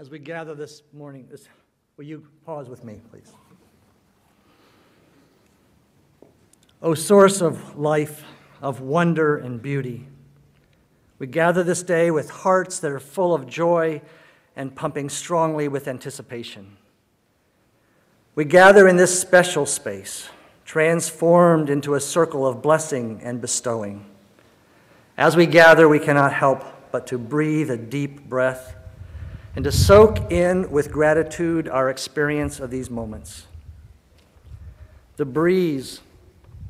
As we gather this morning, will you pause with me, please? O source of life, of wonder and beauty, we gather this day with hearts that are full of joy and pumping strongly with anticipation. We gather in this special space, transformed into a circle of blessing and bestowing. As we gather, we cannot help but to breathe a deep breath and to soak in with gratitude our experience of these moments. The breeze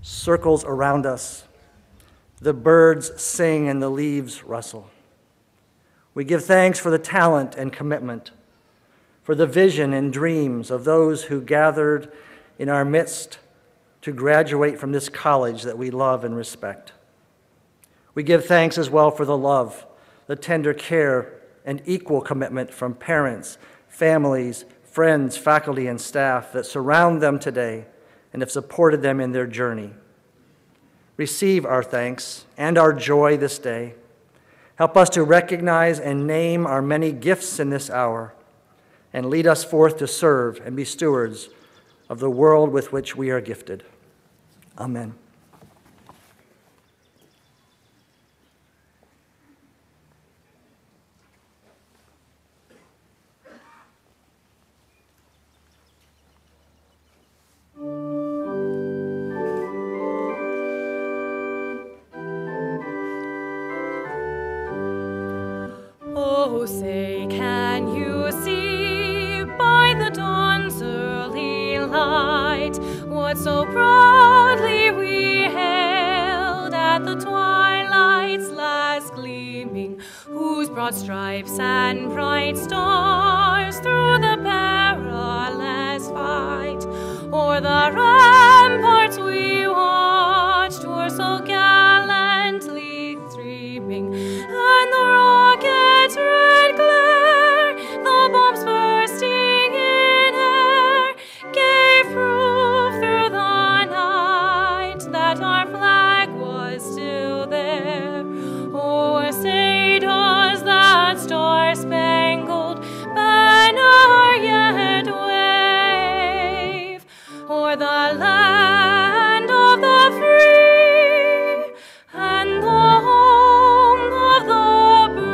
circles around us. The birds sing and the leaves rustle. We give thanks for the talent and commitment, for the vision and dreams of those who gathered in our midst to graduate from this college that we love and respect. We give thanks as well for the love, the tender care, and equal commitment from parents, families, friends, faculty, and staff that surround them today and have supported them in their journey. Receive our thanks and our joy this day. Help us to recognize and name our many gifts in this hour, and lead us forth to serve and be stewards of the world with which we are gifted. Amen. Oh, say, can you see by the dawn's early light what so proudly we hailed at the twilight's last gleaming, whose broad stripes and bright stars through the perilous fight o'er the ramparts we watched were so gallantly streaming, and the rocket's red glare, the bombs bursting in air, gave proof through the night that our flag was still there. Oh, say does that star-spangled banner yet wave o'er the land of the free and the home of the brave?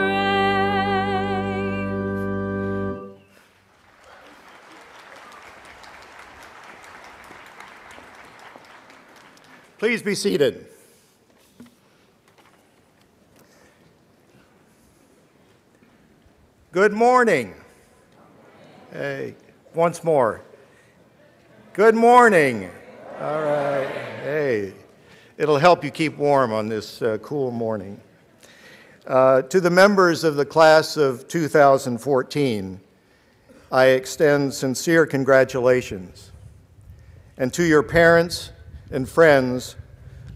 Please be seated. Good morning. Hey, once more. Good morning. All right. Hey, it'll help you keep warm on this cool morning. To the members of the class of 2014, I extend sincere congratulations. And to your parents and friends,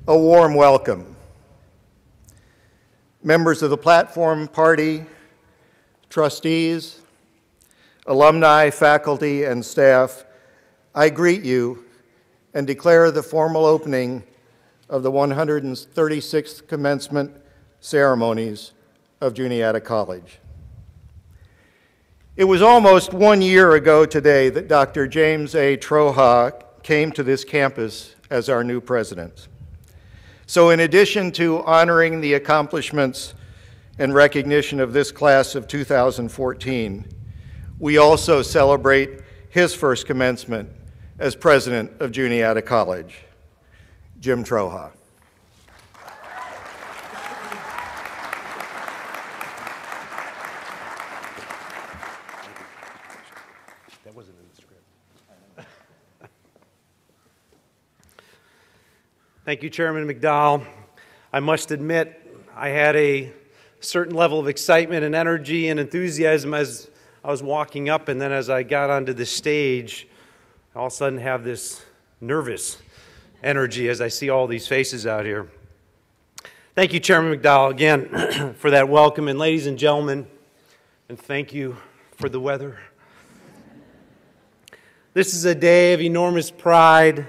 a warm welcome. Members of the platform party, trustees, alumni, faculty, and staff, I greet you and declare the formal opening of the 136th commencement ceremonies of Juniata College. It was almost 1 year ago today that Dr. James A. Troha came to this campus as our new president. So in addition to honoring the accomplishments and recognition of this class of 2014, we also celebrate his first commencement as president of Juniata College, Jim Troha. That wasn't in the script. Thank you, Chairman McDowell. I must admit, I had a certain level of excitement and energy and enthusiasm as I was walking up, and then as I got onto the stage, I all of a sudden have this nervous energy as I see all these faces out here. Thank you, Chairman McDowell, again, for that welcome, and ladies and gentlemen, and thank you for the weather. This is a day of enormous pride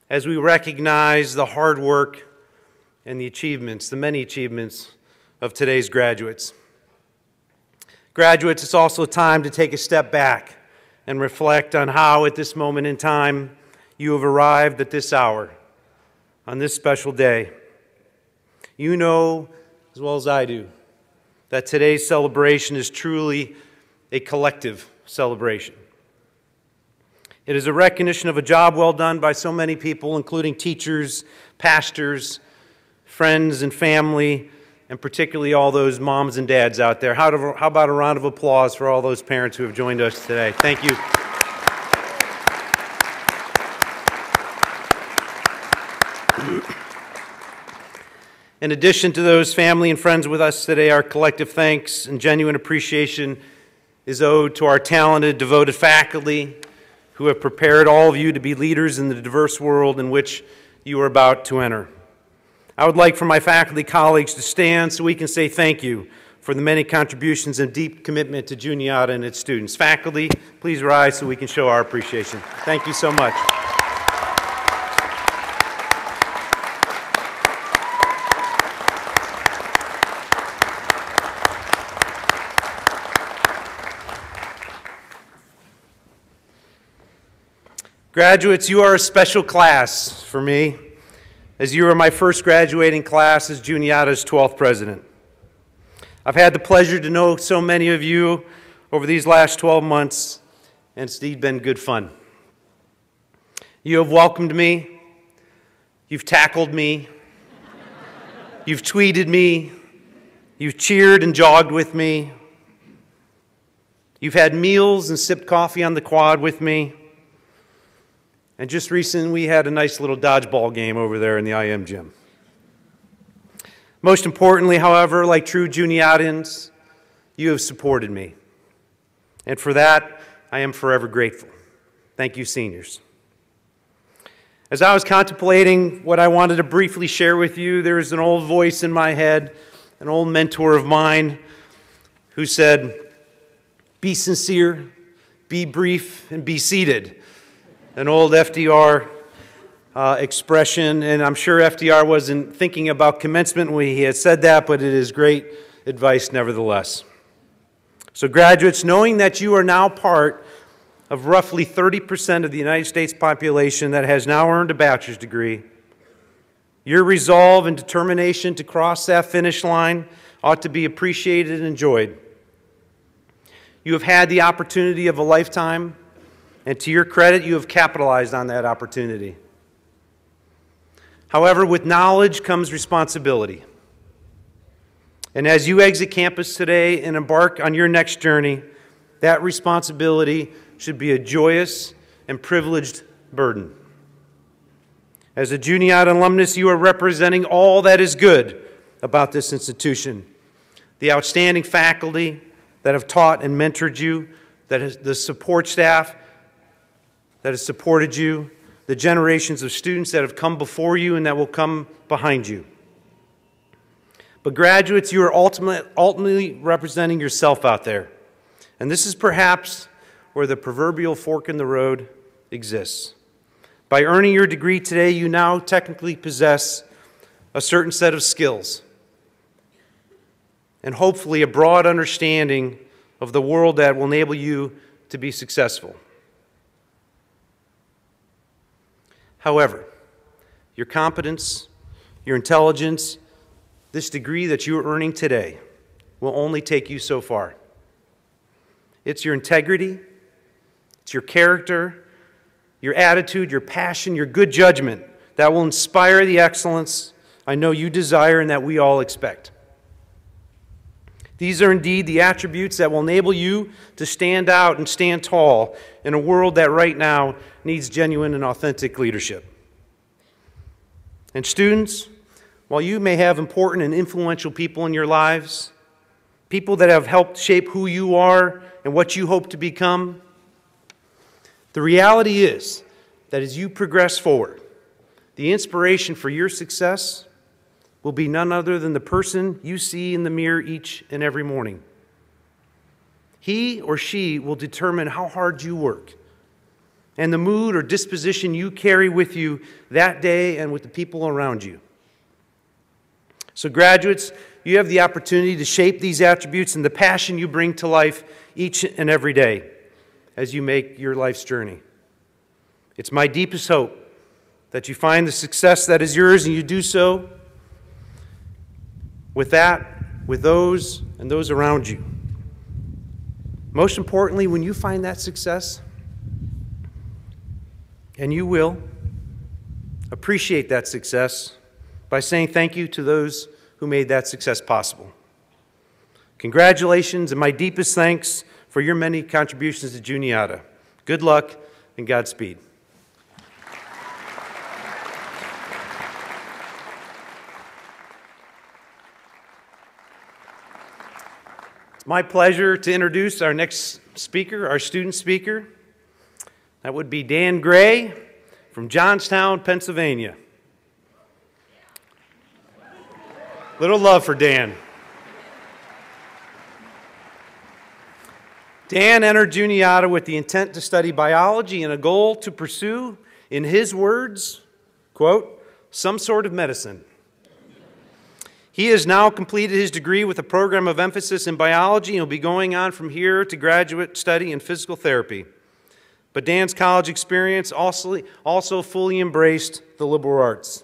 as we recognize the hard work and the achievements, the many achievements of today's graduates. Graduates, it's also time to take a step back and reflect on how, at this moment in time, you have arrived at this hour, on this special day. You know, as well as I do, that today's celebration is truly a collective celebration. It is a recognition of a job well done by so many people, including teachers, pastors, friends and family, and particularly all those moms and dads out there. How about a round of applause for all those parents who have joined us today? Thank you. In addition to those family and friends with us today, our collective thanks and genuine appreciation is owed to our talented, devoted faculty who have prepared all of you to be leaders in the diverse world in which you are about to enter. I would like for my faculty colleagues to stand so we can say thank you for the many contributions and deep commitment to Juniata and its students. Faculty, please rise so we can show our appreciation. Thank you so much. Graduates, you are a special class for me, as you are my first graduating class as Juniata's 12th president. I've had the pleasure to know so many of you over these last 12 months, and it's indeed been good fun. You have welcomed me, you've tackled me, you've tweeted me, you've cheered and jogged with me, you've had meals and sipped coffee on the quad with me. And just recently, we had a nice little dodgeball game over there in the IM gym. Most importantly, however, like true Juniatans, you have supported me. And for that, I am forever grateful. Thank you, seniors. As I was contemplating what I wanted to briefly share with you, there was an old voice in my head, an old mentor of mine, who said, "Be sincere, be brief, and be seated." An old FDR expression, and I'm sure FDR wasn't thinking about commencement when he had said that, but it is great advice nevertheless. So graduates, knowing that you are now part of roughly 30% of the United States population that has now earned a bachelor's degree, your resolve and determination to cross that finish line ought to be appreciated and enjoyed. You have had the opportunity of a lifetime, and to your credit, you have capitalized on that opportunity. However, with knowledge comes responsibility. And as you exit campus today and embark on your next journey, that responsibility should be a joyous and privileged burden. As a Juniata alumnus, you are representing all that is good about this institution. The outstanding faculty that have taught and mentored you, the support staff that has supported you, the generations of students that have come before you and that will come behind you. But graduates, you are ultimately representing yourself out there. And this is perhaps where the proverbial fork in the road exists. By earning your degree today, you now technically possess a certain set of skills and hopefully a broad understanding of the world that will enable you to be successful. However, your competence, your intelligence, this degree that you are earning today will only take you so far. It's your integrity, it's your character, your attitude, your passion, your good judgment that will inspire the excellence I know you desire and that we all expect. These are indeed the attributes that will enable you to stand out and stand tall in a world that right now needs genuine and authentic leadership. And students, while you may have important and influential people in your lives, people that have helped shape who you are and what you hope to become, the reality is that as you progress forward, the inspiration for your success will be none other than the person you see in the mirror each and every morning. He or she will determine how hard you work and the mood or disposition you carry with you that day and with the people around you. So graduates, you have the opportunity to shape these attributes and the passion you bring to life each and every day as you make your life's journey. It's my deepest hope that you find the success that is yours, and you do so with those and those around you. Most importantly, when you find that success, and you will, appreciate that success by saying thank you to those who made that success possible. Congratulations and my deepest thanks for your many contributions to Juniata. Good luck and Godspeed. It's my pleasure to introduce our next speaker, our student speaker. That would be Dan Gray from Johnstown, Pennsylvania. Little love for Dan. Dan entered Juniata with the intent to study biology and a goal to pursue, in his words, quote, some sort of medicine. He has now completed his degree with a program of emphasis in biology and will be going on from here to graduate study in physical therapy. But Dan's college experience also fully embraced the liberal arts.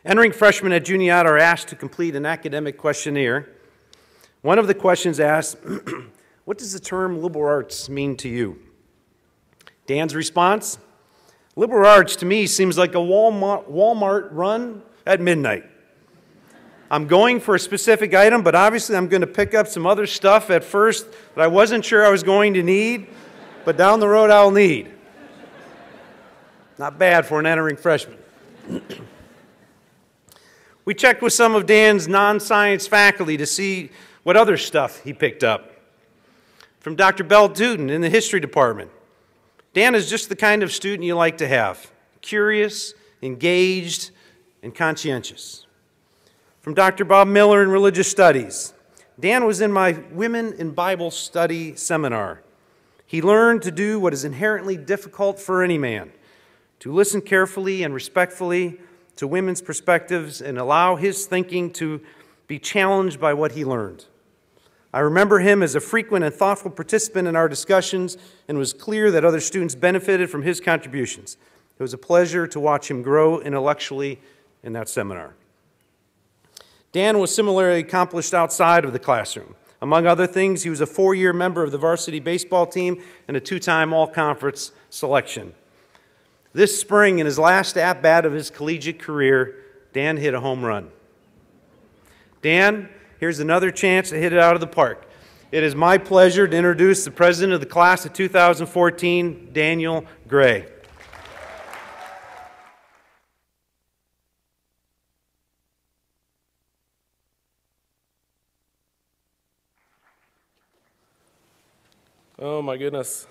Entering freshmen at Juniata are asked to complete an academic questionnaire. One of the questions asks, what does the term liberal arts mean to you? Dan's response, liberal arts to me seems like a Walmart run at midnight. I'm going for a specific item, but obviously I'm going to pick up some other stuff at first that I wasn't sure I was going to need, but down the road I'll need. Not bad for an entering freshman. We checked with some of Dan's non-science faculty to see what other stuff he picked up. From Dr. Bell Dutton in the history department. Dan is just the kind of student you like to have. Curious, engaged, and conscientious. From Dr. Bob Miller in religious studies. Dan was in my Women in Bible Study seminar. He learned to do what is inherently difficult for any man, to listen carefully and respectfully to women's perspectives and allow his thinking to be challenged by what he learned. I remember him as a frequent and thoughtful participant in our discussions, and it was clear that other students benefited from his contributions. It was a pleasure to watch him grow intellectually in that seminar. Dan was similarly accomplished outside of the classroom. Among other things, he was a 4-year member of the varsity baseball team and a 2-time all-conference selection. This spring, in his last at-bat of his collegiate career, Dan hit a home run. Dan, here's another chance to hit it out of the park. It is my pleasure to introduce the president of the class of 2014, Daniel Gray. Oh my goodness.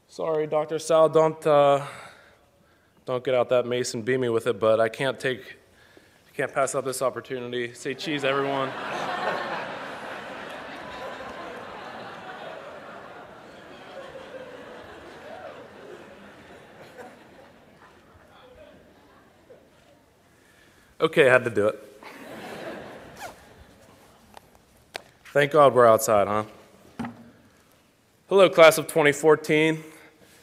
Sorry, Dr. Sal, don't get out that mace and beat me with it, but I can't pass up this opportunity. Say cheese, everyone. Okay, I had to do it. Thank God we're outside, huh? Hello, class of 2014,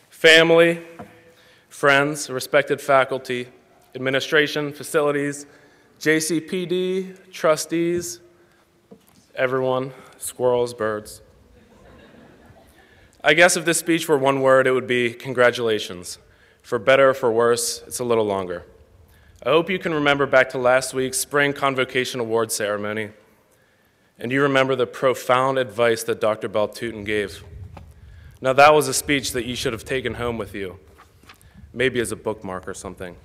family, friends, respected faculty, administration, facilities, JCPD, trustees, everyone, squirrels, birds. I guess if this speech were one word, it would be congratulations. For better or for worse, it's a little longer. I hope you can remember back to last week's Spring Convocation Award ceremony, and you remember the profound advice that Dr. Bell Dutton gave. Now that was a speech that you should have taken home with you, maybe as a bookmark or something.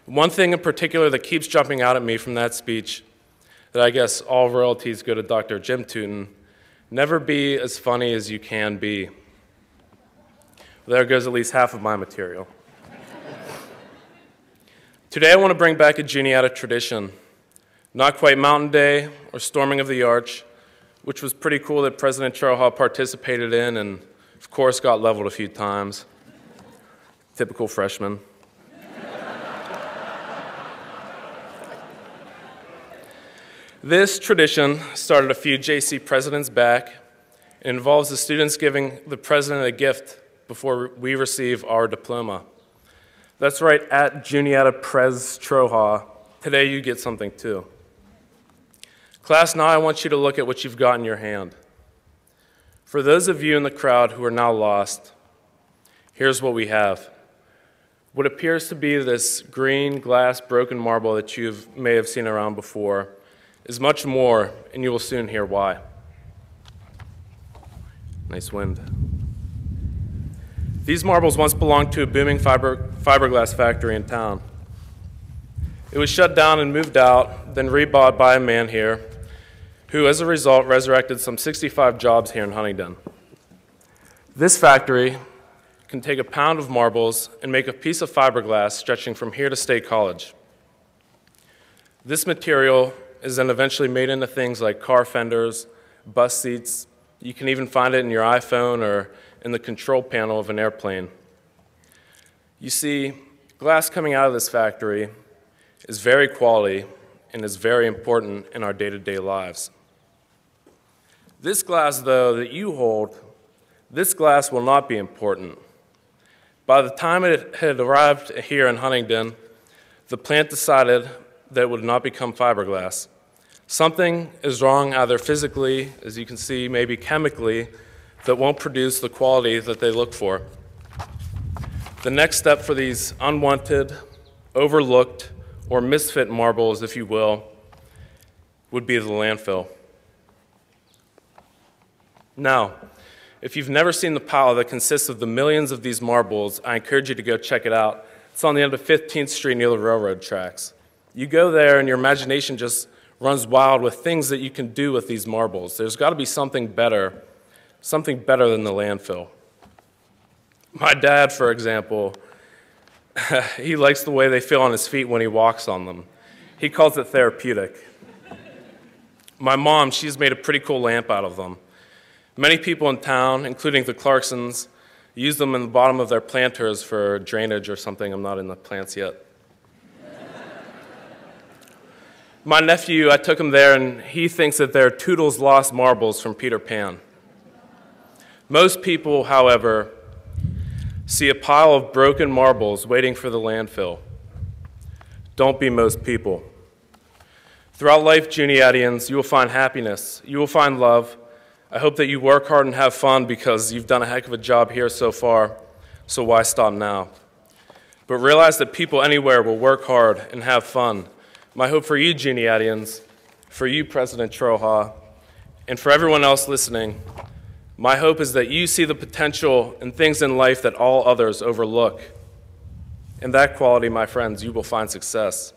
One thing in particular that keeps jumping out at me from that speech, that I guess all royalties go to Dr. Jim Dutton, never be as funny as you can be. There goes at least half of my material. Today I want to bring back a Juniata tradition. Not quite Mountain Day or Storming of the Arch, which was pretty cool that President Charles participated in and, of course, got leveled a few times. Typical freshman. This tradition started a few JC presidents back and involves the students giving the president a gift before we receive our diploma. That's right, at Juniata Pres Troha, today you get something too. Class, now I want you to look at what you've got in your hand. For those of you in the crowd who are now lost, here's what we have. What appears to be this green glass broken marble that you may have seen around before is much more, and you will soon hear why. Nice wind. These marbles once belonged to a booming fiberglass factory in town. It was shut down and moved out, then rebought by a man here, who as a result resurrected some 65 jobs here in Huntingdon. This factory can take a pound of marbles and make a piece of fiberglass stretching from here to State College. This material is then eventually made into things like car fenders, bus seats. You can even find it in your iPhone or in the control panel of an airplane. You see, glass coming out of this factory is very quality and is very important in our day-to-day lives. This glass, though, that you hold, this glass will not be important. By the time it had arrived here in Huntingdon, the plant decided that it would not become fiberglass. Something is wrong either physically, as you can see, maybe chemically, that won't produce the quality that they look for. The next step for these unwanted, overlooked, or misfit marbles, if you will, would be the landfill. Now, if you've never seen the pile that consists of the millions of these marbles, I encourage you to go check it out. It's on the end of 15th Street near the railroad tracks. You go there and your imagination just runs wild with things that you can do with these marbles. There's got to be something better than the landfill. My dad, for example, he likes the way they feel on his feet when he walks on them. He calls it therapeutic. My mom, she's made a pretty cool lamp out of them. Many people in town, including the Clarksons, use them in the bottom of their planters for drainage or something. I'm not in the plants yet. My nephew, I took him there, and he thinks that they're Toodle's lost marbles from Peter Pan. Most people, however, see a pile of broken marbles waiting for the landfill. Don't be most people. Throughout life, Juniatians, you will find happiness. You will find love. I hope that you work hard and have fun because you've done a heck of a job here so far, so why stop now? But realize that people anywhere will work hard and have fun. My hope for you, Juniatians, for you, President Troha, and for everyone else listening, my hope is that you see the potential in things in life that all others overlook. In that quality, my friends, you will find success.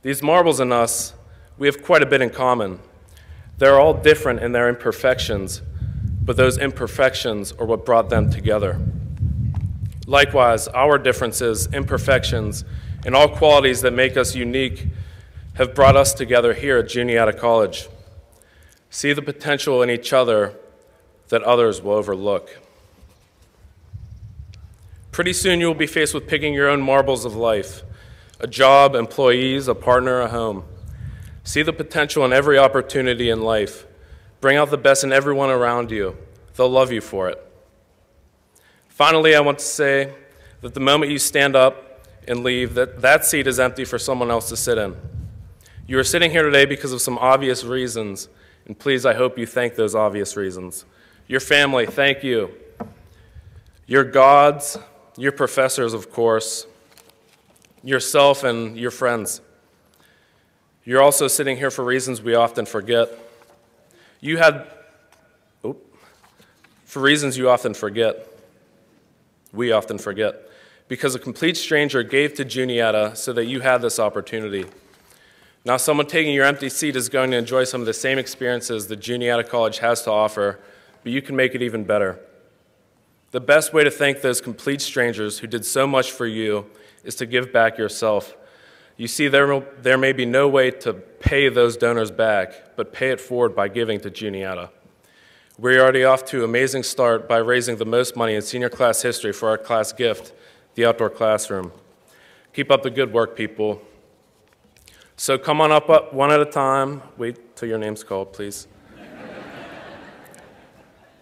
These marbles and us, we have quite a bit in common. They're all different in their imperfections, but those imperfections are what brought them together. Likewise, our differences, imperfections, and all qualities that make us unique have brought us together here at Juniata College. See the potential in each other that others will overlook. Pretty soon you will be faced with picking your own marbles of life, a job, employees, a partner, a home. See the potential in every opportunity in life. Bring out the best in everyone around you. They'll love you for it. Finally, I want to say that the moment you stand up and leave, that seat is empty for someone else to sit in. You are sitting here today because of some obvious reasons, and please, I hope you thank those obvious reasons. Your family, thank you. Your gods, your professors, of course, yourself and your friends. You're also sitting here for reasons we often forget. For reasons you often forget. We often forget. Because a complete stranger gave to Juniata so that you had this opportunity. Now someone taking your empty seat is going to enjoy some of the same experiences that Juniata College has to offer, but you can make it even better. The best way to thank those complete strangers who did so much for you is to give back yourself. You see, there may be no way to pay those donors back, but pay it forward by giving to Juniata. We're already off to an amazing start by raising the most money in senior class history for our class gift, the outdoor classroom. Keep up the good work, people. So come on up one at a time. Wait till your name's called, please.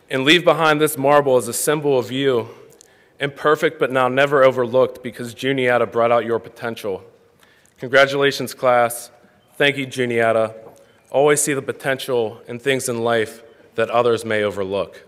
And leave behind this marble as a symbol of you, imperfect but now never overlooked because Juniata brought out your potential. Congratulations, class. Thank you, Juniata. Always see the potential in things in life that others may overlook.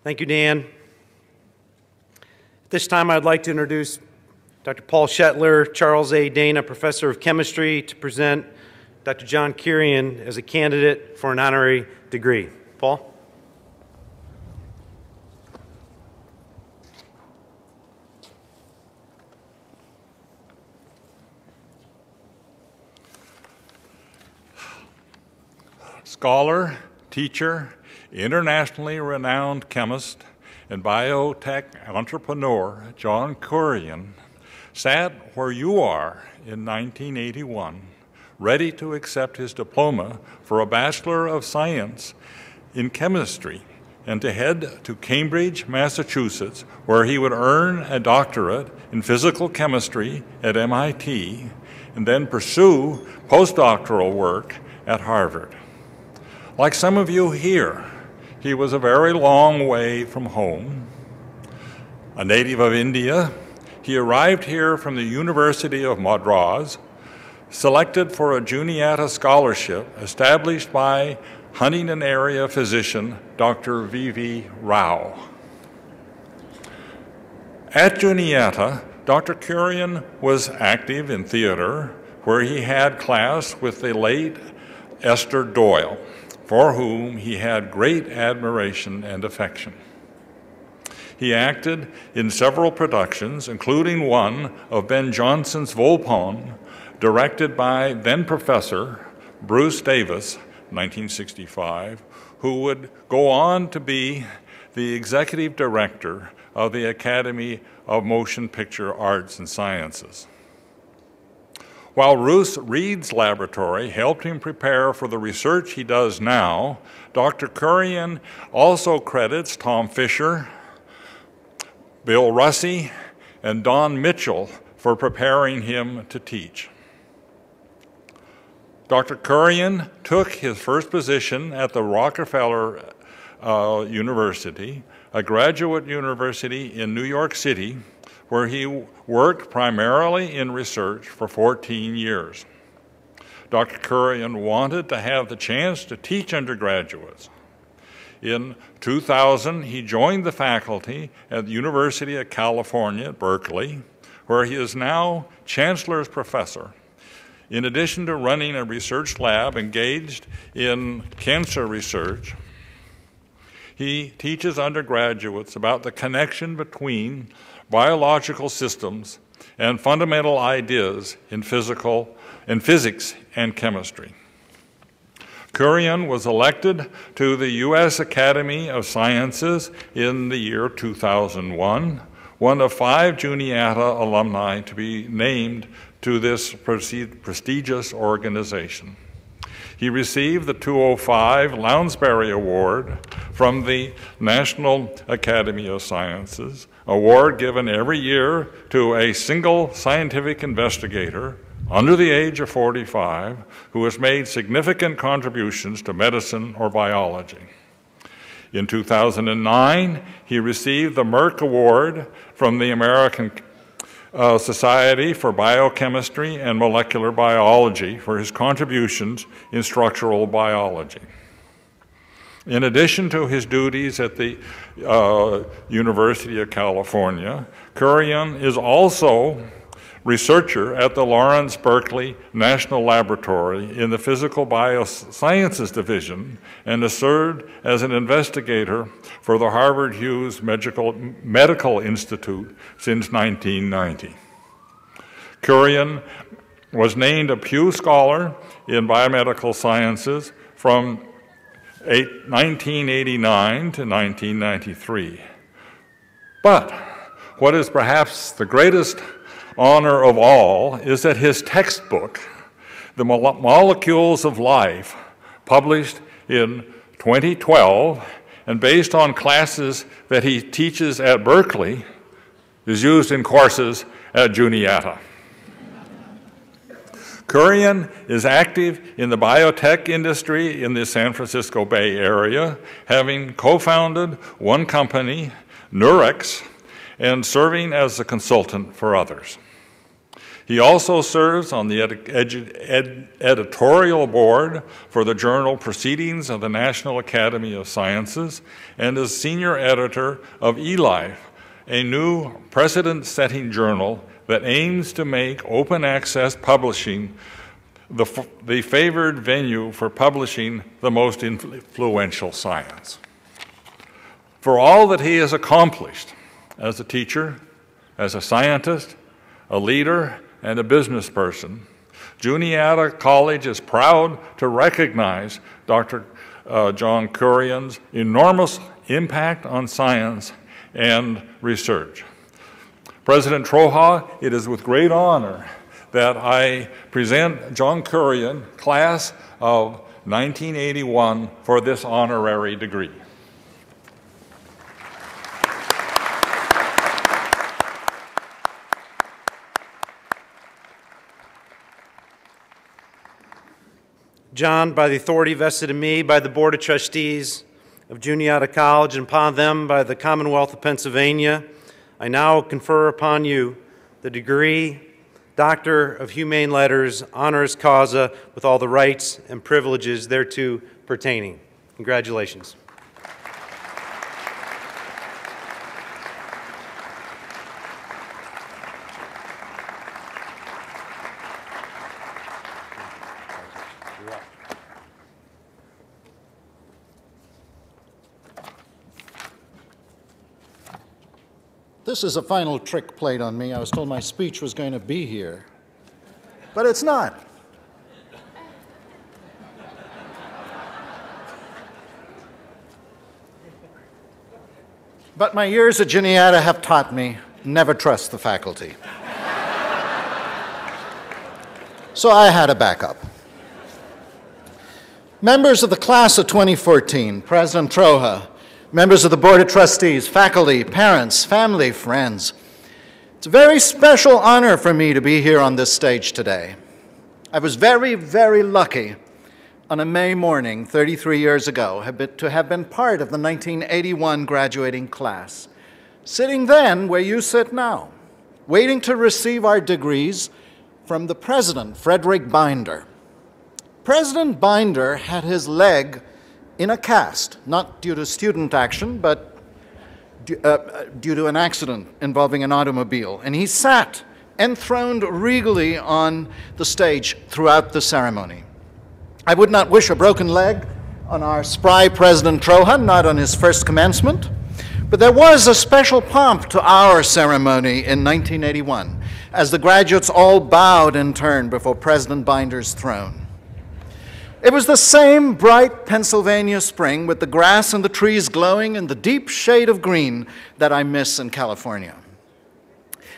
Thank you, Dan. At this time, I'd like to introduce Dr. Paul Shetler, Charles A. Dana Professor of Chemistry, to present Dr. John Kurian as a candidate for an honorary degree. Paul? Scholar, teacher, internationally renowned chemist, and biotech entrepreneur John Kurian sat where you are in 1981, ready to accept his diploma for a Bachelor of Science in Chemistry and to head to Cambridge, Massachusetts, where he would earn a doctorate in physical chemistry at MIT and then pursue postdoctoral work at Harvard. Like some of you here, he was a very long way from home. A native of India, he arrived here from the University of Madras, selected for a Juniata scholarship established by Huntingdon area physician Dr. V.V. Rao. At Juniata, Dr. Kurian was active in theater, where he had class with the late Esther Doyle, for whom he had great admiration and affection. He acted in several productions, including one of Ben Jonson's Volpone, directed by then-Professor Bruce Davis, 1965, who would go on to be the executive director of the Academy of Motion Picture Arts and Sciences. While Ruth Reed's laboratory helped him prepare for the research he does now, Dr. Kurian also credits Tom Fisher, Bill Russey, and Don Mitchell for preparing him to teach. Dr. Kurian took his first position at the Rockefeller University, a graduate university in New York City, where he worked primarily in research for 14 years. Dr. Kurian wanted to have the chance to teach undergraduates. In 2000, he joined the faculty at the University of California at Berkeley, where he is now Chancellor's Professor. In addition to running a research lab engaged in cancer research, he teaches undergraduates about the connection between biological systems and fundamental ideas in physics and chemistry. Kurian was elected to the U.S. Academy of Sciences in the year 2001, one of 5 Juniata alumni to be named to this prestigious organization. He received the 2005 Lounsbury Award from the National Academy of Sciences, award given every year to a single scientific investigator under the age of 45 who has made significant contributions to medicine or biology. In 2009, he received the Merck Award from the American Society for Biochemistry and Molecular Biology for his contributions in structural biology. In addition to his duties at the University of California, Kurian is also researcher at the Lawrence Berkeley National Laboratory in the Physical Biosciences Division and has served as an investigator for the Harvard Hughes Medical Institute since 1990. Kurian was named a Pew Scholar in Biomedical Sciences from 1989 to 1993. But what is perhaps the greatest honor of all is that his textbook, The Molecules of Life, published in 2012 and based on classes that he teaches at Berkeley, is used in courses at Juniata. Kurian is active in the biotech industry in the San Francisco Bay Area, having co-founded one company, Nurex, and serving as a consultant for others. He also serves on the editorial board for the journal Proceedings of the National Academy of Sciences and is senior editor of eLife, a new precedent-setting journal that aims to make open access publishing the favored venue for publishing the most influential science. For all that he has accomplished as a teacher, as a scientist, a leader, and a business person, Juniata College is proud to recognize Dr. John Kurian's enormous impact on science and research. President Troja, it is with great honor that I present John Kurian, class of 1981, for this honorary degree. John, by the authority vested in me by the Board of Trustees of Juniata College and upon them by the Commonwealth of Pennsylvania, I now confer upon you the degree Doctor of Humane Letters, honoris causa, with all the rights and privileges thereto pertaining. Congratulations. This is a final trick played on me. I was told my speech was going to be here, but it's not. But my years at Juniata have taught me never trust the faculty. So I had a backup. Members of the class of 2014, President Troja, members of the Board of Trustees, faculty, parents, family, friends. It's a very special honor for me to be here on this stage today. I was very, very lucky on a May morning 33 years ago to have been part of the 1981 graduating class, sitting then where you sit now, waiting to receive our degrees from the president, Frederick Binder. President Binder had his leg in a cast, not due to student action, but due to an accident involving an automobile. And he sat enthroned regally on the stage throughout the ceremony. I would not wish a broken leg on our spry President Troja, not on his first commencement, but there was a special pomp to our ceremony in 1981, as the graduates all bowed in turn before President Binder's throne. It was the same bright Pennsylvania spring with the grass and the trees glowing in the deep shade of green that I miss in California.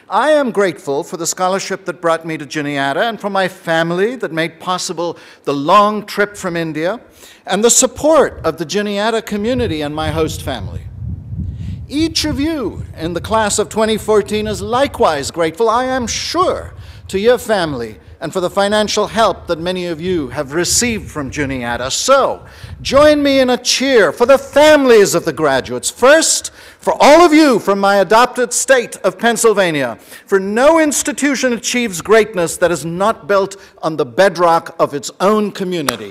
I am grateful for the scholarship that brought me to Juniata and for my family that made possible the long trip from India and the support of the Juniata community and my host family. Each of you in the class of 2014 is likewise grateful, I am sure, to your family and for the financial help that many of you have received from Juniata. So, join me in a cheer for the families of the graduates. First, for all of you from my adopted state of Pennsylvania, for no institution achieves greatness that is not built on the bedrock of its own community.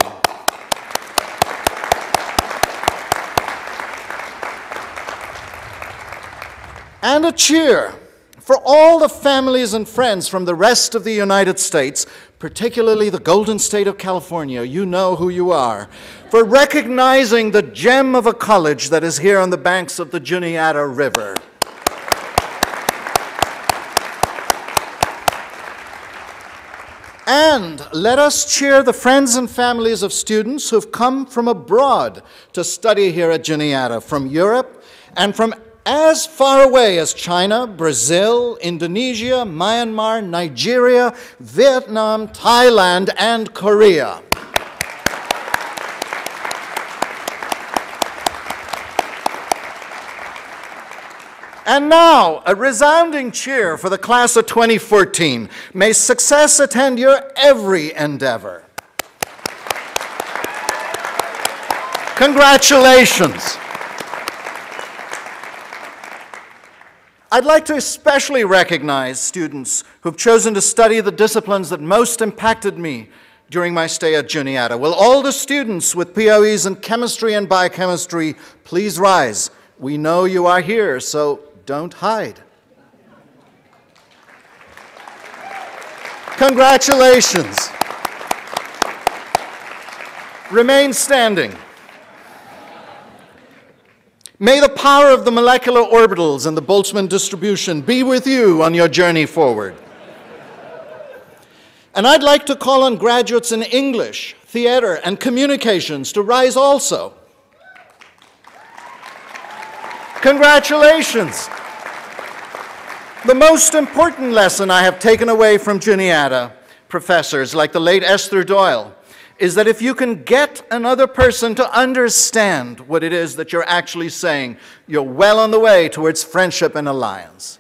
And a cheer for all the families and friends from the rest of the United States, particularly the Golden State of California, you know who you are, for recognizing the gem of a college that is here on the banks of the Juniata River. And let us cheer the friends and families of students who've come from abroad to study here at Juniata, from Europe and from as far away as China, Brazil, Indonesia, Myanmar, Nigeria, Vietnam, Thailand, and Korea. And now, a resounding cheer for the class of 2014. May success attend your every endeavor. Congratulations. I'd like to especially recognize students who've chosen to study the disciplines that most impacted me during my stay at Juniata. Will all the students with POEs in chemistry and biochemistry please rise? We know you are here, so don't hide. Congratulations. Remain standing. May the power of the molecular orbitals and the Boltzmann distribution be with you on your journey forward. And I'd like to call on graduates in English, theater, and communications to rise also. Congratulations. The most important lesson I have taken away from Juniata professors like the late Esther Doyle is that if you can get another person to understand what it is that you're actually saying, you're well on the way towards friendship and alliance.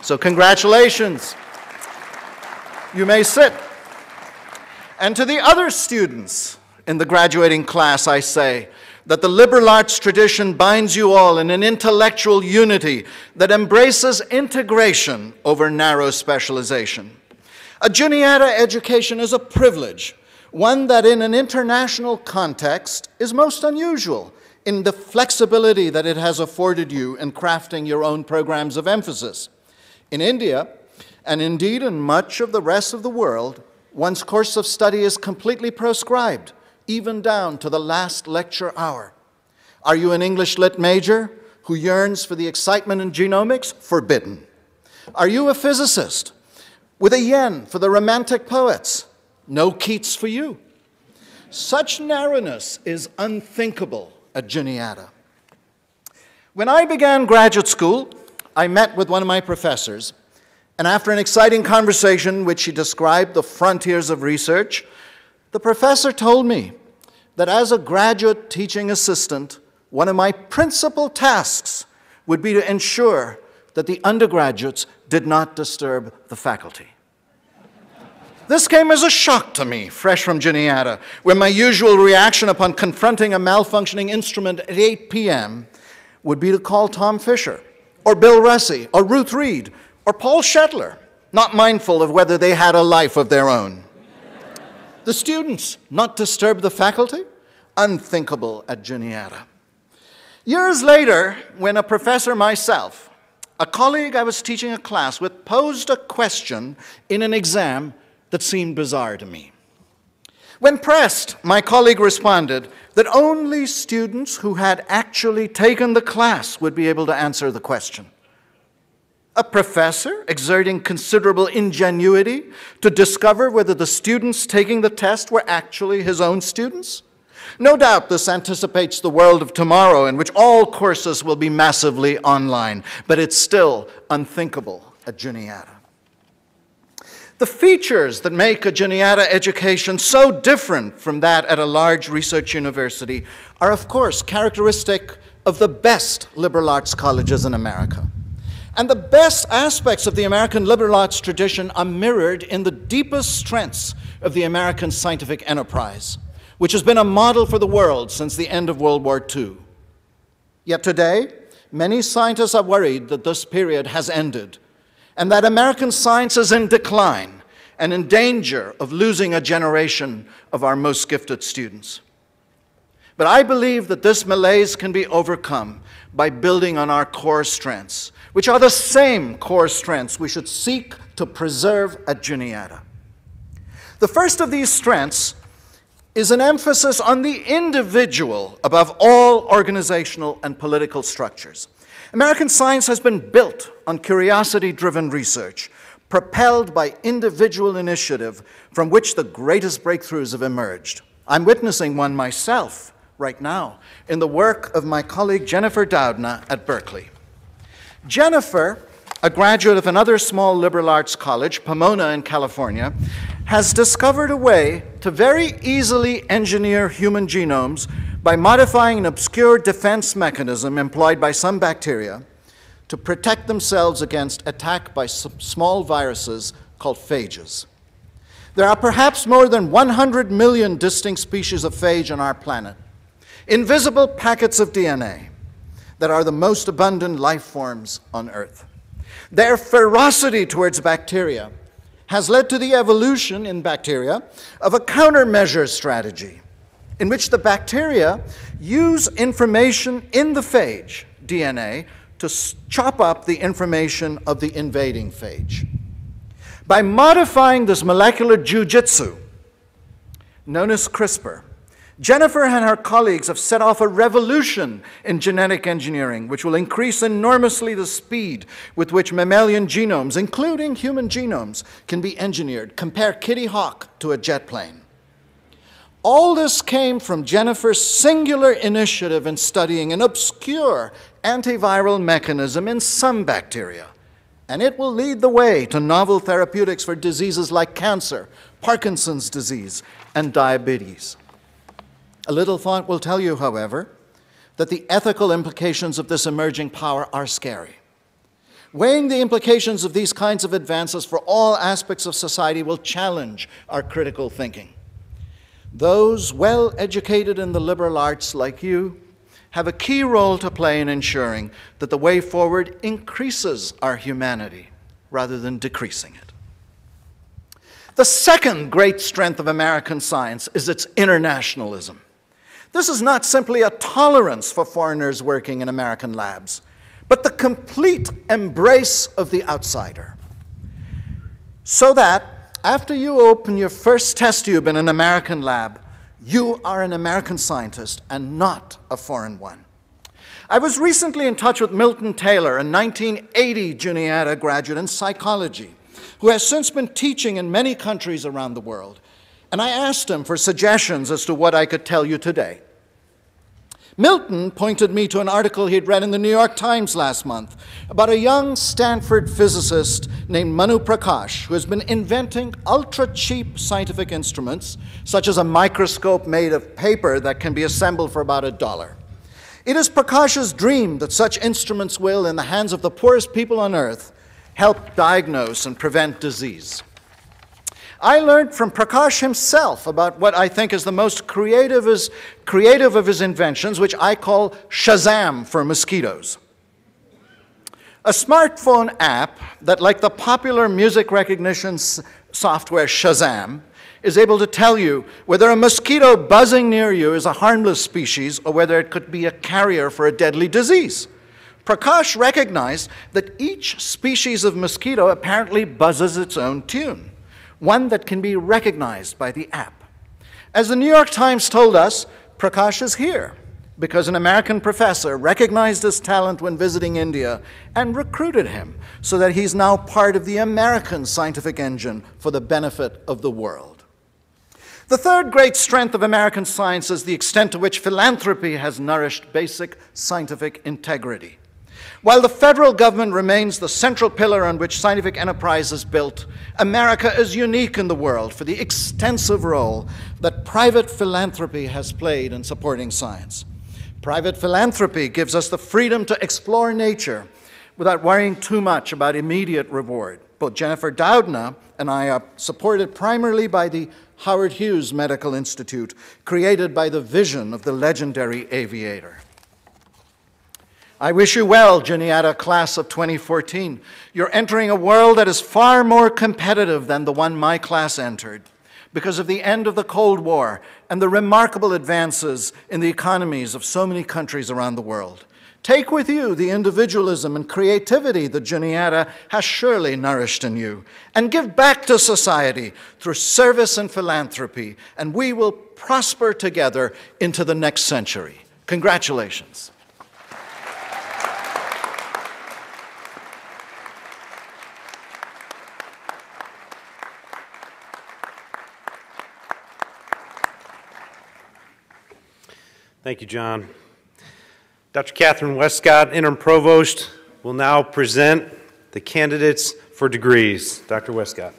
So congratulations. You may sit. And to the other students in the graduating class, I say that the liberal arts tradition binds you all in an intellectual unity that embraces integration over narrow specialization. A Juniata education is a privilege, one that in an international context is most unusual in the flexibility that it has afforded you in crafting your own programs of emphasis. In India, and indeed in much of the rest of the world, one's course of study is completely proscribed, even down to the last lecture hour. Are you an English Lit major who yearns for the excitement in genomics? Forbidden. Are you a physicist with a yen for the romantic poets? No Keats for you. Such narrowness is unthinkable at Juniata. When I began graduate school, I met with one of my professors, and after an exciting conversation in which he described the frontiers of research, the professor told me that as a graduate teaching assistant, one of my principal tasks would be to ensure that the undergraduates did not disturb the faculty. This came as a shock to me, fresh from Juniata, where my usual reaction upon confronting a malfunctioning instrument at 8 p.m. would be to call Tom Fisher, or Bill Russey, or Ruth Reed, or Paul Shetler, not mindful of whether they had a life of their own. The students not disturb the faculty? Unthinkable at Juniata. Years later, when a professor myself, a colleague I was teaching a class with, posed a question in an exam that seemed bizarre to me. When pressed, my colleague responded that only students who had actually taken the class would be able to answer the question. A professor exerting considerable ingenuity to discover whether the students taking the test were actually his own students? No doubt this anticipates the world of tomorrow in which all courses will be massively online, but it's still unthinkable at Juniata. The features that make a Juniata education so different from that at a large research university are, of course, characteristic of the best liberal arts colleges in America. And the best aspects of the American liberal arts tradition are mirrored in the deepest strengths of the American scientific enterprise, which has been a model for the world since the end of World War II. Yet today, many scientists are worried that this period has ended, and that American science is in decline and in danger of losing a generation of our most gifted students. But I believe that this malaise can be overcome by building on our core strengths, which are the same core strengths we should seek to preserve at Juniata. The first of these strengths is an emphasis on the individual above all organizational and political structures. American science has been built on curiosity-driven research, propelled by individual initiative from which the greatest breakthroughs have emerged. I'm witnessing one myself right now in the work of my colleague Jennifer Doudna at Berkeley. Jennifer, a graduate of another small liberal arts college, Pomona in California, has discovered a way to very easily engineer human genomes by modifying an obscure defense mechanism employed by some bacteria to protect themselves against attack by small viruses called phages. There are perhaps more than 100 million distinct species of phage on our planet, invisible packets of DNA that are the most abundant life forms on Earth. Their ferocity towards bacteria has led to the evolution in bacteria of a countermeasure strategy in which the bacteria use information in the phage DNA to chop up the information of the invading phage. By modifying this molecular jujitsu, known as CRISPR, Jennifer and her colleagues have set off a revolution in genetic engineering, which will increase enormously the speed with which mammalian genomes, including human genomes, can be engineered. Compare Kitty Hawk to a jet plane. All this came from Jennifer's singular initiative in studying an obscure antiviral mechanism in some bacteria, and it will lead the way to novel therapeutics for diseases like cancer, Parkinson's disease, and diabetes. A little thought will tell you, however, that the ethical implications of this emerging power are scary. Weighing the implications of these kinds of advances for all aspects of society will challenge our critical thinking. Those well-educated in the liberal arts, like you, have a key role to play in ensuring that the way forward increases our humanity rather than decreasing it. The second great strength of American science is its internationalism. This is not simply a tolerance for foreigners working in American labs, but the complete embrace of the outsider. So that after you open your first test tube in an American lab, you are an American scientist and not a foreign one. I was recently in touch with Milton Taylor, a 1980 Juniata graduate in psychology, who has since been teaching in many countries around the world. And I asked him for suggestions as to what I could tell you today. Milton pointed me to an article he'd read in the New York Times last month about a young Stanford physicist named Manu Prakash, who has been inventing ultra-cheap scientific instruments, such as a microscope made of paper that can be assembled for about $1. It is Prakash's dream that such instruments will, in the hands of the poorest people on Earth, help diagnose and prevent disease. I learned from Prakash himself about what I think is the most creative of his inventions, which I call Shazam for mosquitoes. A smartphone app that, like the popular music recognition software Shazam, is able to tell you whether a mosquito buzzing near you is a harmless species or whether it could be a carrier for a deadly disease. Prakash recognized that each species of mosquito apparently buzzes its own tune, one that can be recognized by the app. As the New York Times told us, Prakash is here because an American professor recognized his talent when visiting India and recruited him so that he's now part of the American scientific engine for the benefit of the world. The third great strength of American science is the extent to which philanthropy has nourished basic scientific integrity. While the federal government remains the central pillar on which scientific enterprise is built, America is unique in the world for the extensive role that private philanthropy has played in supporting science. Private philanthropy gives us the freedom to explore nature without worrying too much about immediate reward. Both Jennifer Doudna and I are supported primarily by the Howard Hughes Medical Institute, created by the vision of the legendary aviator. I wish you well, Juniata class of 2014. You're entering a world that is far more competitive than the one my class entered because of the end of the Cold War and the remarkable advances in the economies of so many countries around the world. Take with you the individualism and creativity that Juniata has surely nourished in you, and give back to society through service and philanthropy, and we will prosper together into the next century. Congratulations. Thank you, John. Dr. Catherine Westcott, Interim Provost, will now present the candidates for degrees. Dr. Westcott.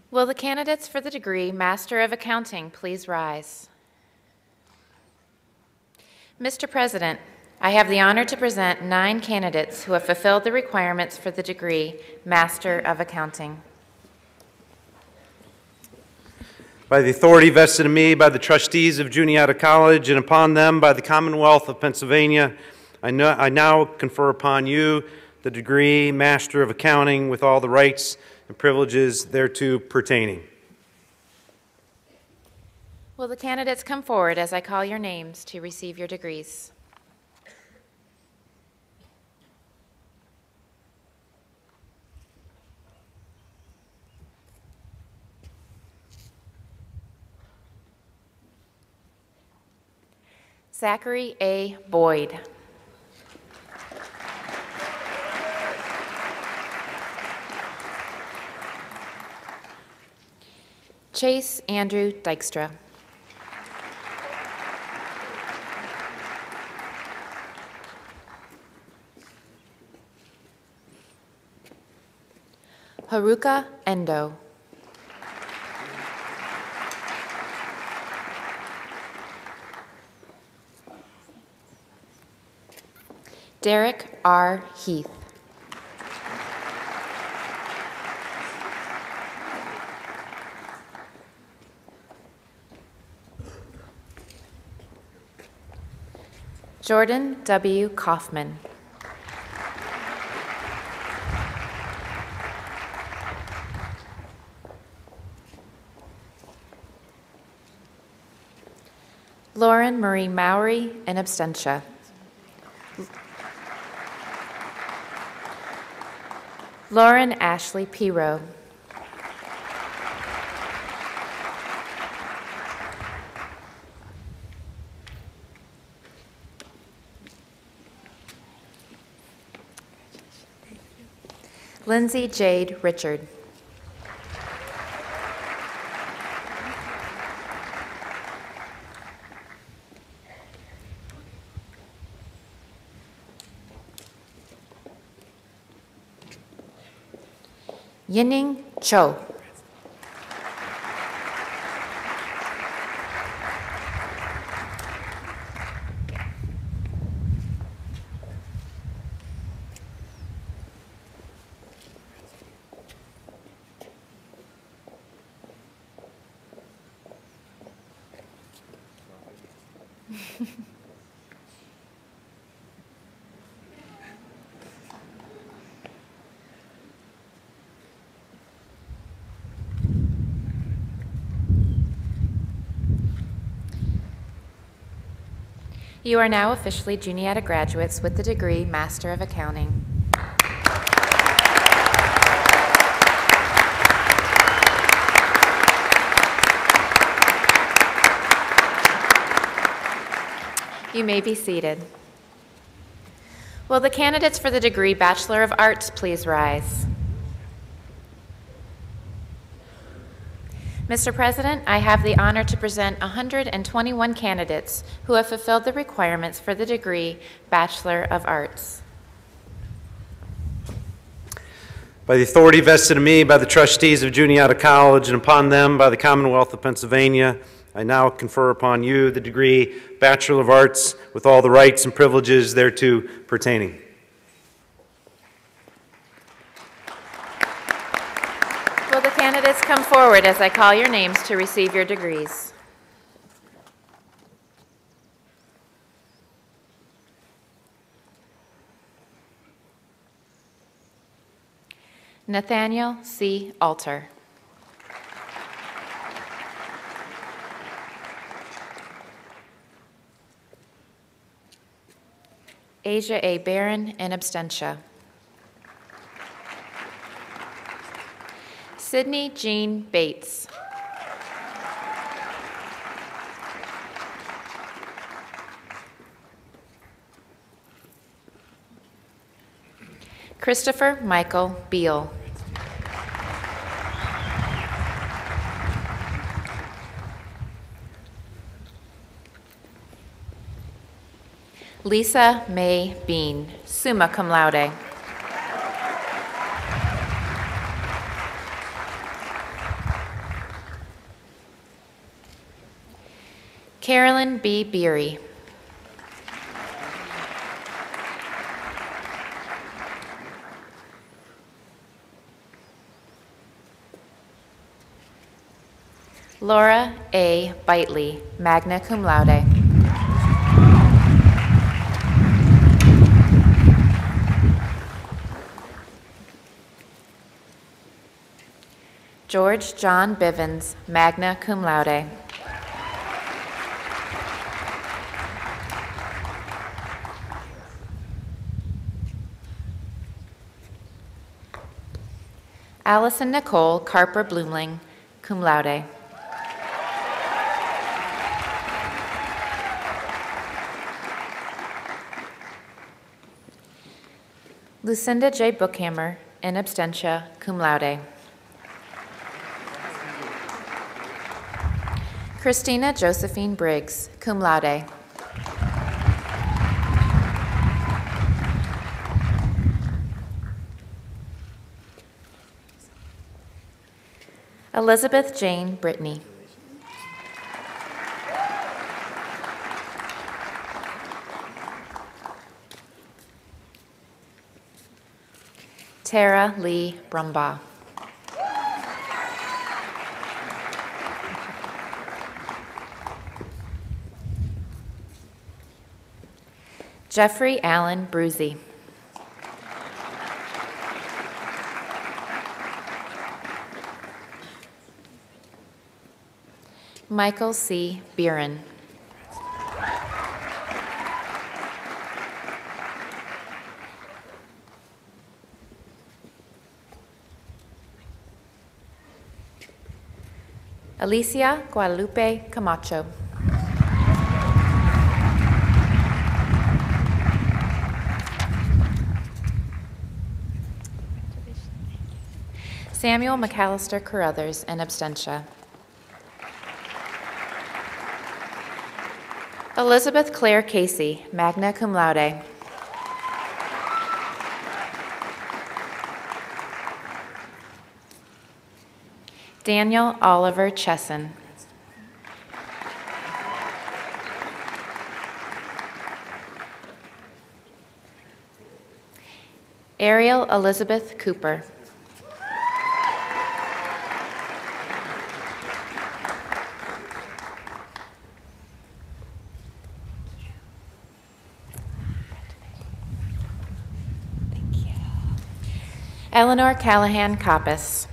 Will the candidates for the degree Master of Accounting please rise? Mr. President, I have the honor to present 9 candidates who have fulfilled the requirements for the degree Master of Accounting. By the authority vested in me by the trustees of Juniata College and upon them by the Commonwealth of Pennsylvania, I now confer upon you the degree Master of Accounting with all the rights and privileges thereto pertaining. Will the candidates come forward as I call your names to receive your degrees? Zachary A. Boyd. Chase Andrew Dykstra. Haruka Endo. Derek R. Heath. Jordan W. Kaufman. Lauren Marie Mowry in absentia. Lauren Ashley Piro. Lindsay Jade Richard. Yining Cho. You are now officially Juniata graduates with the degree Master of Accounting. You may be seated. Will the candidates for the degree Bachelor of Arts please rise? Mr. President, I have the honor to present 121 candidates who have fulfilled the requirements for the degree Bachelor of Arts. By the authority vested in me by the trustees of Juniata College and upon them by the Commonwealth of Pennsylvania, I now confer upon you the degree Bachelor of Arts with all the rights and privileges thereto pertaining. Will the candidates come forward as I call your names to receive your degrees? Nathaniel C. Alter. Asia A. Barron in absentia. Sydney Jean Bates. Christopher Michael Beal. Lisa May Bean, summa cum laude. Carolyn B. Beery. Laura A. Bitely, magna cum laude. George John Bivens, magna cum laude. Allison Nicole Carper Blumling, cum laude. Lucinda J. Bookhammer, in absentia, cum laude. Christina Josephine Briggs, cum laude. Elizabeth Jane Brittany. Tara Lee Brumbaugh. Jeffrey Allen Bruzy. Michael C. Bieran. Alicia Guadalupe Camacho. Samuel McAllister Carruthers, in absentia. Elizabeth Claire Casey, magna cum laude. Daniel Oliver Chesson. Ariel Elizabeth Cooper. Eleanor Callahan Coppice.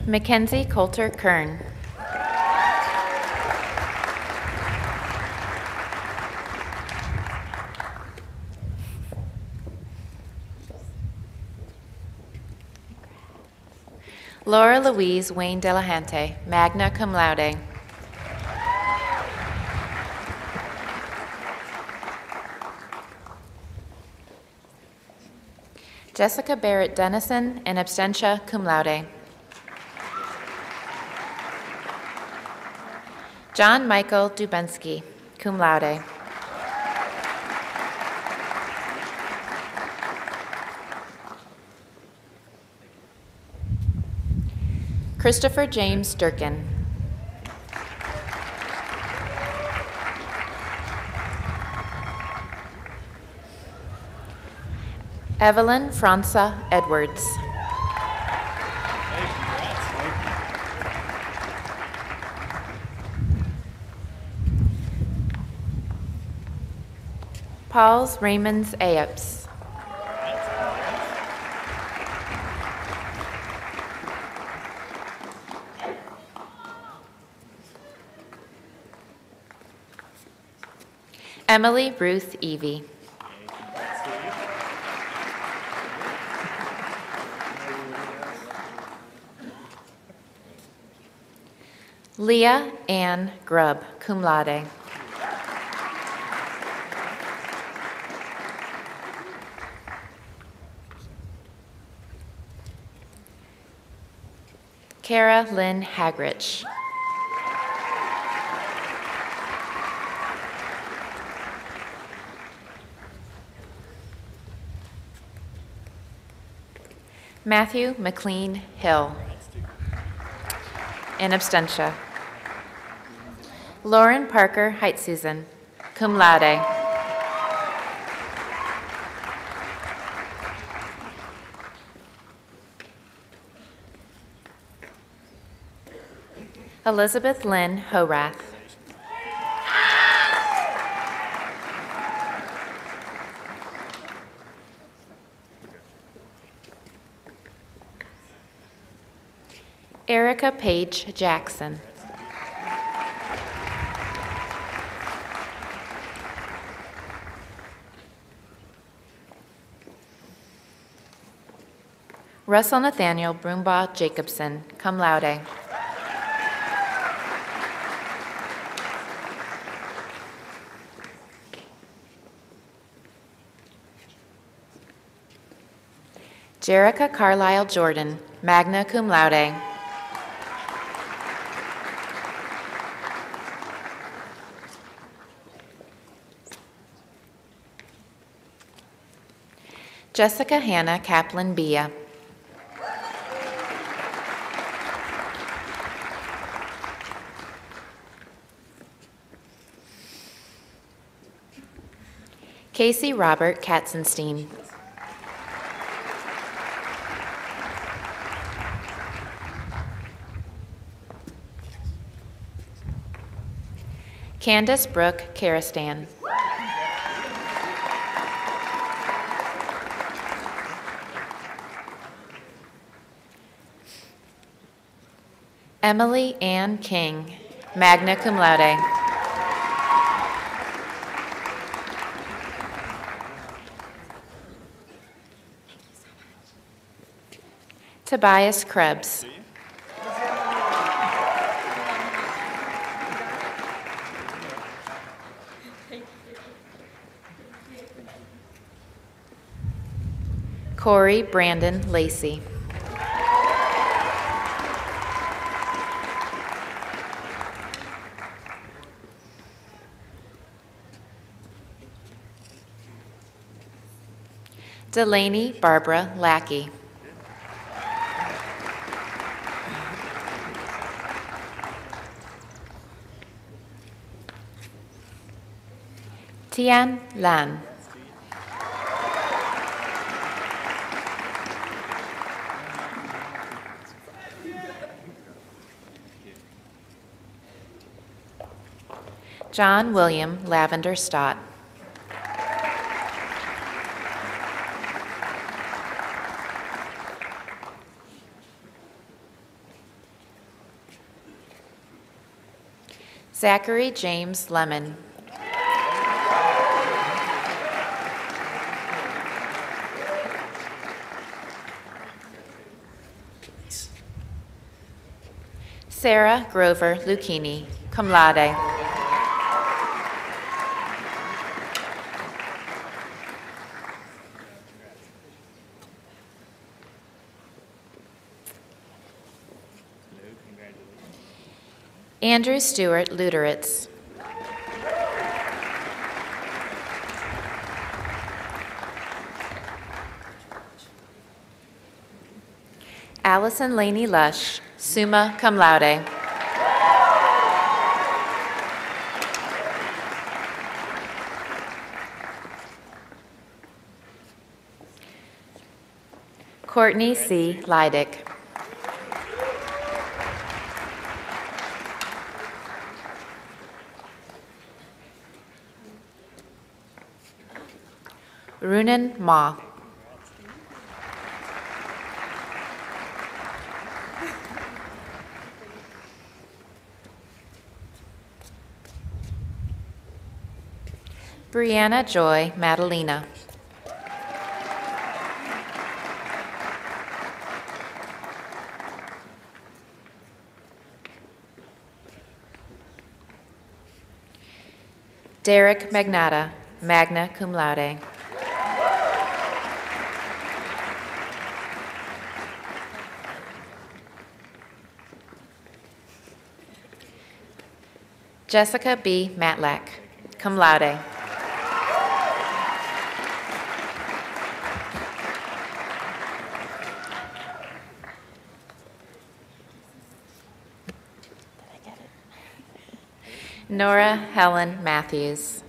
Mackenzie Coulter Kern. Laura Louise Wayne Delahante, magna cum laude. Jessica Barrett Dennison, in absentia, cum laude. John Michael Dubensky, cum laude. Christopher James Durkin. Evelyn Franca Edwards. Pauls Raymonds Ayups. Emily Ruth Evie. Leah Ann Grubb, cum laude. Kara Lynn Hagrich. Matthew McLean Hill. In absentia. Lauren Parker Heitsusen, cum laude. Elizabeth Lynn Horath. Erica Page Jackson. Russell Nathaniel Broombaugh Jacobson, cum laude. Jerica Carlisle Jordan, magna cum laude. Jessica Hannah Kaplan Bia. Casey Robert Katzenstein. Candace Brooke Karastan. Emily Ann King, magna cum laude. Tobias Krebs. Corey Brandon Lacey. Delaney Barbara Lackey. Tian Lan. John William Lavender Stott. Zachary James Lemon. Sarah Grover Lucchini, cum laude. Andrew Stewart Luderitz. Allison Laney Lush, summa cum laude. Courtney C. Leidick. Runan Ma. Brianna Joy Madalena. Derek Magnata, magna cum laude. Jessica B. Matlack, cum laude. Nora Helen Matthews.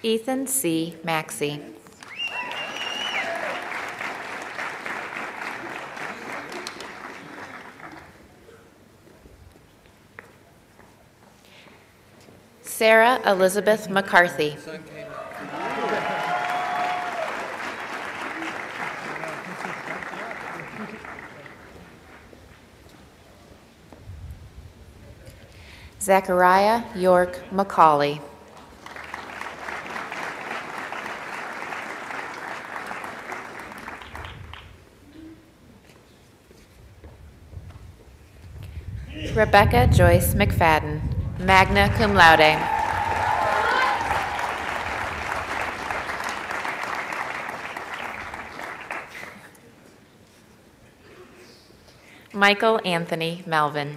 Ethan C. Maxey. Sarah Elizabeth McCarthy. Zachariah York McCauley. Rebecca Joyce McFadden, magna cum laude. Michael Anthony Melvin.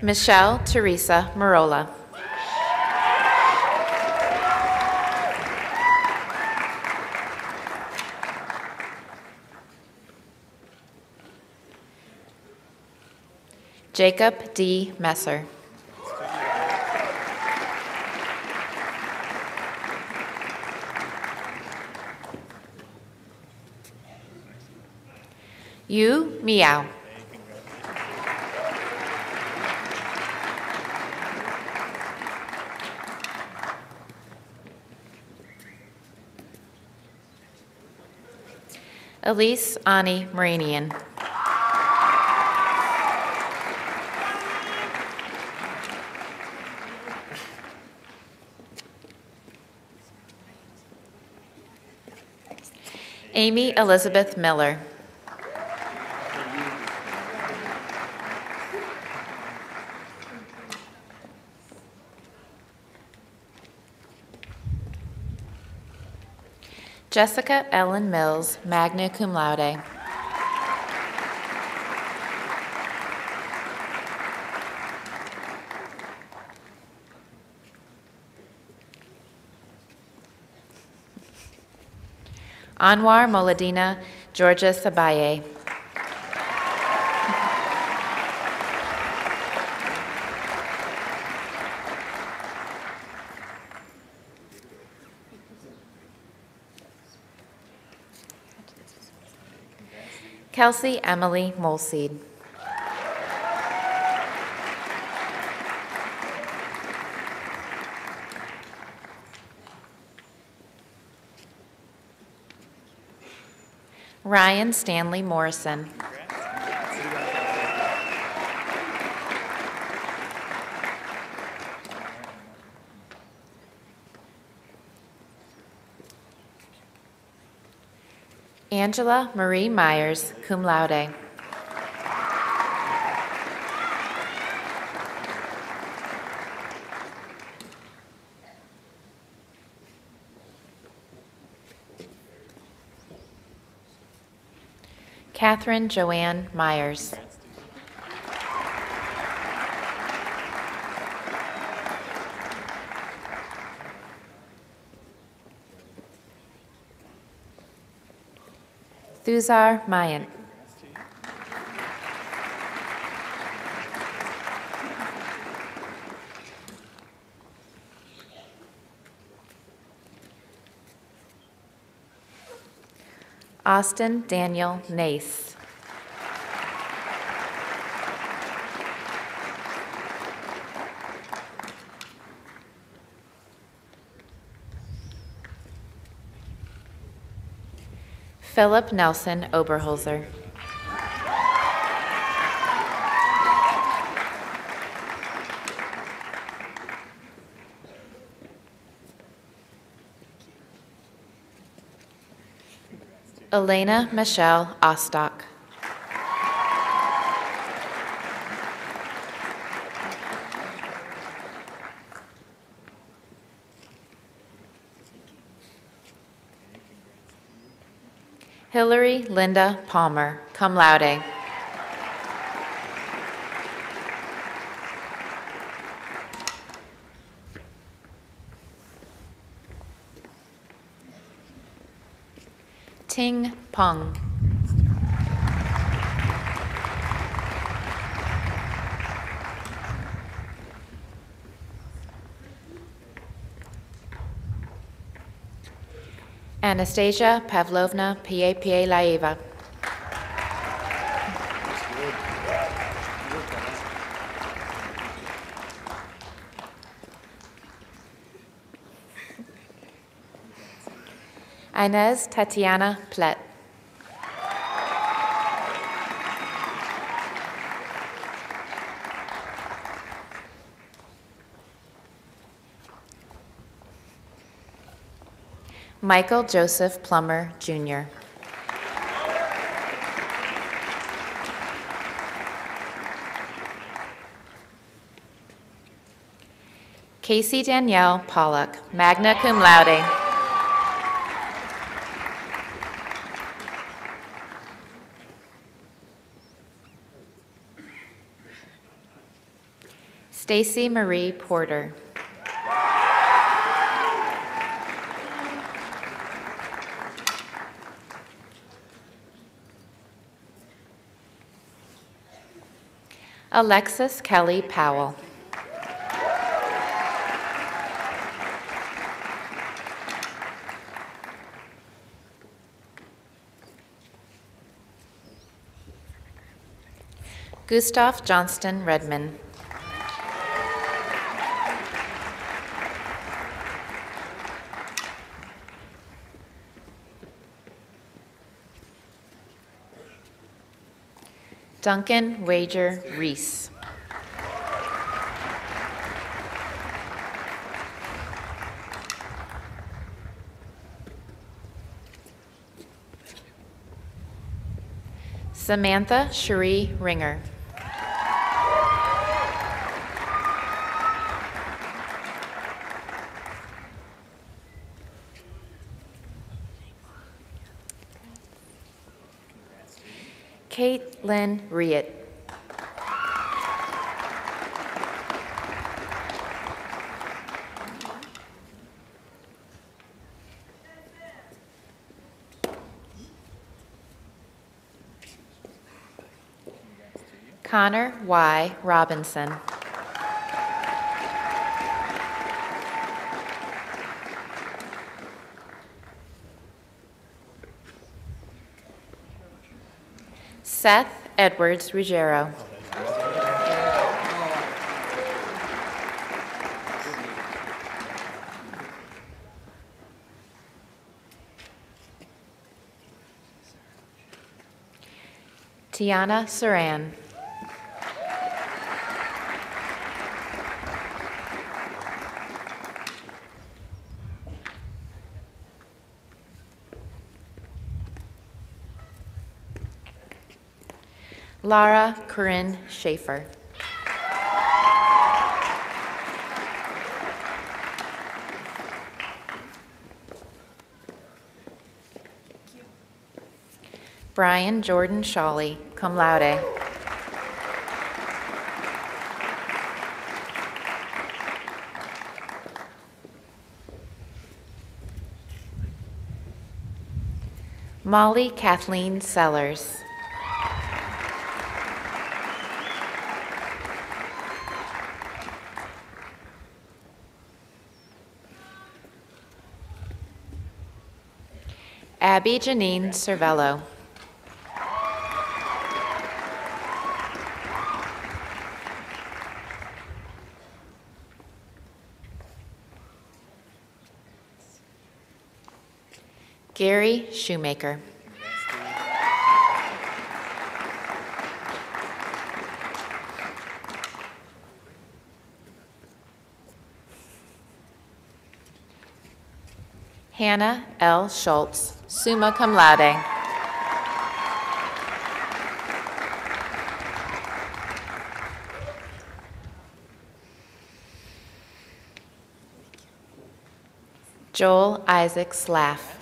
Michelle Teresa Marola. Jacob D. Messer. Yu Miao. Elise Ani Marinian. Amy Elizabeth Miller. Jessica Ellen Mills, magna cum laude. Anwar Moladina, Georgia Sabaye. Kelsey Emily Molseed. Ryan Stanley Morrison. Angela Marie Myers, cum laude. Catherine Joanne Myers. Thuzar Mayan. Austin Daniel Nace. Philip Nelson Oberholzer. Elena Michelle Ostock. Hillary Linda Palmer, cum laude. Ting Peng. Anastasia Pavlovna Pie-Pie-Laeva. Inez Tatiana Plet. Michael Joseph Plummer, Jr. Casey Danielle Pollock, magna cum laude. Stacy Marie Porter. Alexis Kelly Powell. Gustav Johnston Redman. Duncan Wager Reese. Samantha Cherie Ringer. Caitlin Riet. Connor Y. Robinson. Seth Edwards Ruggiero. Tiana Saran. Lara Corinne Schaefer. Brian Jordan Shawley, cum laude. Molly Kathleen Sellers. Abby Janine Cervello. Gary Shoemaker. Hannah L. Schultz, summa cum laude. Joel Isaac Slaff.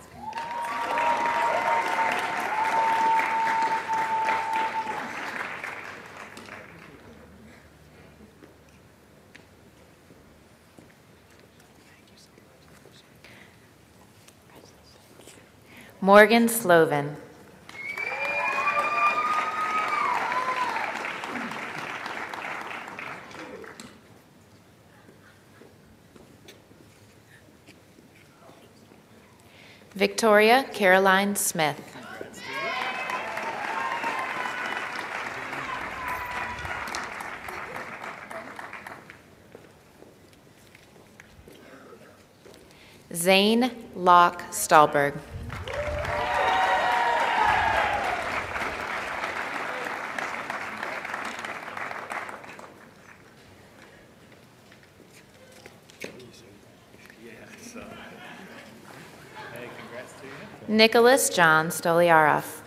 Morgan Sloven. Victoria Caroline Smith. Zane Locke Stahlberg. Nicholas John Stoliaroff.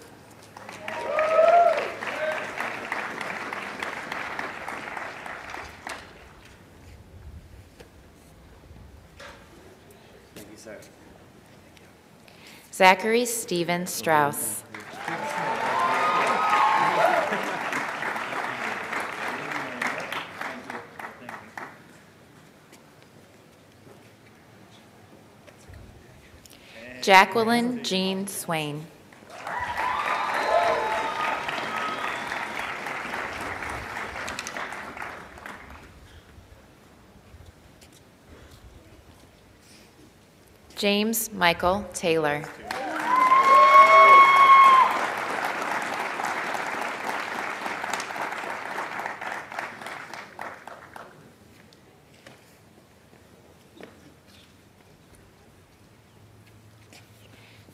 Zachary Stephen Strauss. Jacqueline Jean Swain. James Michael Taylor.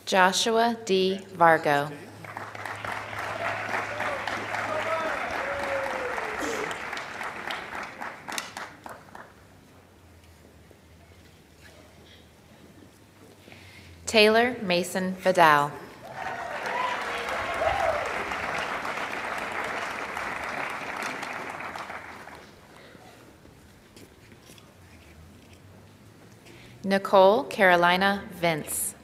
Joshua D. Vargo. Taylor Mason Vidal. Nicole Carolina Vince.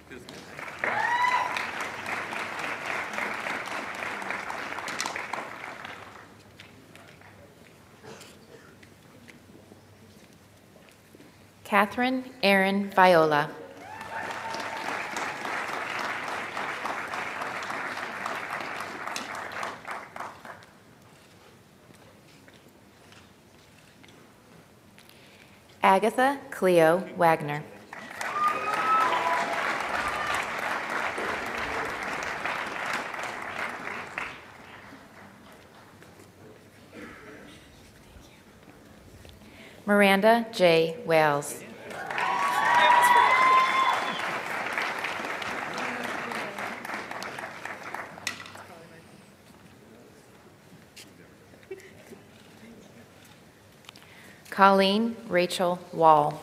Catherine Erin Viola. Agatha Cleo Wagner. Miranda J. Wales. Colleen Rachel Wall.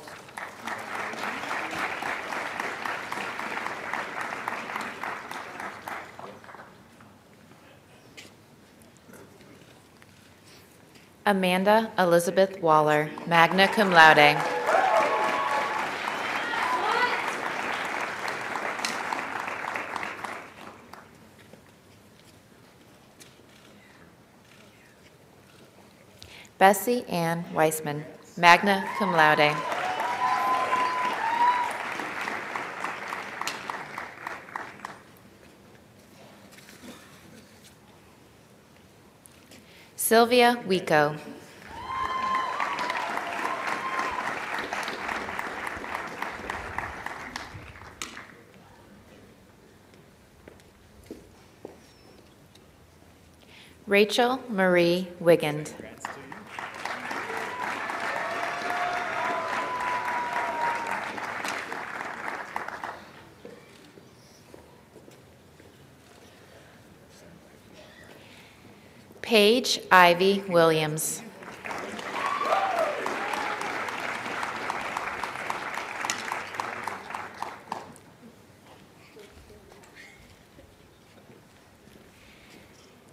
Amanda Elizabeth Waller, magna cum laude. Bessie Ann Weissman, magna cum laude. Sylvia Wico. Rachel Marie Wigand. Paige Ivy Williams.